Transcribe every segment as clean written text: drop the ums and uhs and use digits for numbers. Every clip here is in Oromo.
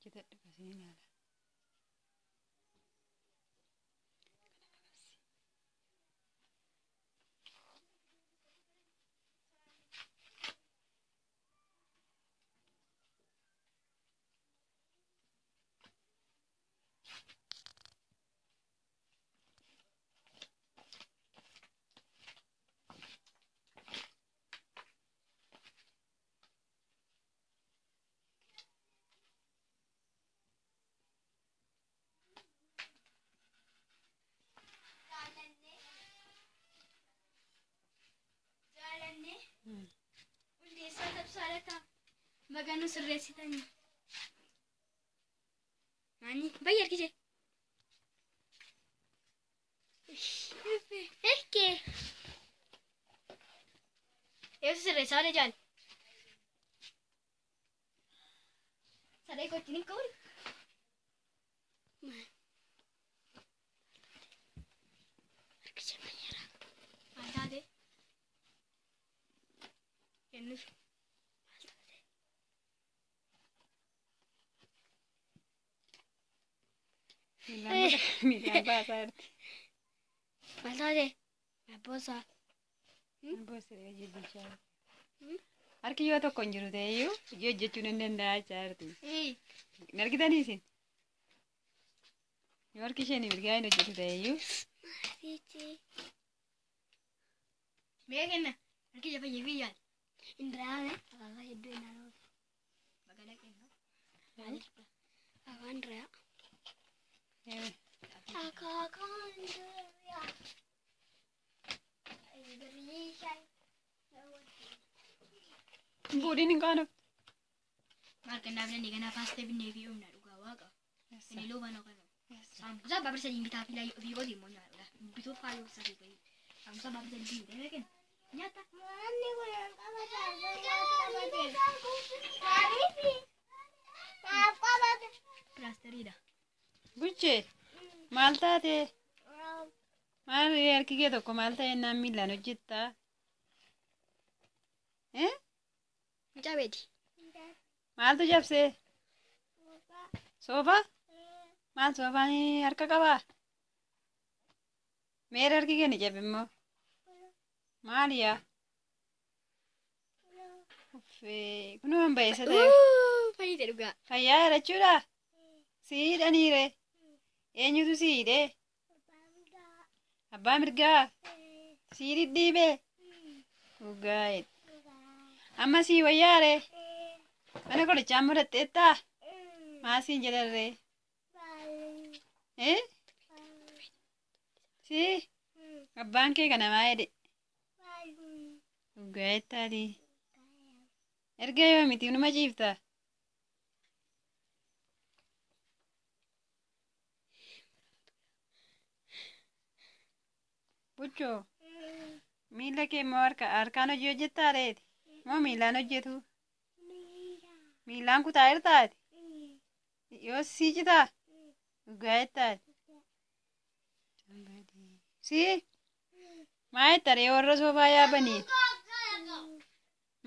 hojjetadhu kasii ilaala. Maganu sirreessitanii. Maani bayya argite. Ekke. Yoo sirreessaa wale jaal. Sadee kotti ni qabu. Argite mayyaara. Maal kennuuf. Midhaan baasaa jirti. Maal taate? Abboosaa. Boosiree hojjechaa jirti. Harki yoo tokko hin jiru ta'eyyuu hojii hojjechuun hin danda'achaa jirti. Hin argitanii isin? Yoo harki isheen mirgaa hin hojjetu ta'eyyuu. Mee kenna harki ija fayyee biyyaadha. Indiraame akaafaa hedduu hin haala magaalaa kenna. Maalidha? Afaan diraa. Buudhiin hin qaanu. Maal kennaa bilan eeganaa paastee binnee fi humna dhugaa waaqa. Inni loo banoo kana. Saamusaa baabir sadii bitaa fi laayii ofii qotii immoo nyaadha. Bituuf faayoo sadii fayyadu. Saamusaa baabir sadii bitaa mee kenna. Nyaata. Pilaastariidha. Buchee maal taate? Maal harki kee tokko maal ta'e naan miilaan hojjettaa? Mucaa beedi. Maaltu cabsee? Soofaa? Maal soofaan harka qabaa? Meera harki kee ni cabe immoo? Maaliyaa? Kunoo hin bayeessa ta'e. Fayyite dhugaa. Fayyaa jechuudha? Siidhaniire. Eenyutu siidhee? Abbaa mirgaa? Sii dhidhiibee? Dhugaa'edha. Amma sii wayyaaree? Mana qorichaan mudhatteettaa? Maasiin jedharree? Sii? Abbaan kee kana maa jedhe? Dhugaa'ettaati. Erga yoo miti numa ciifta? Buchoo miila kee immoo harkaan hojii hojjettaa reeti moo miilaan hojjetu? Miilaan kutaa irtaati? Yoo sii citaa? Dhugaa'ettaati. Sii? Maa jettaree warra soofaa yaabanii?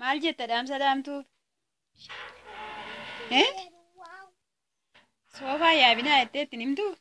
Maal jetta dhaamsa dhaamtuuf? Soofaa yaabinaa jettee ittiin himtuu?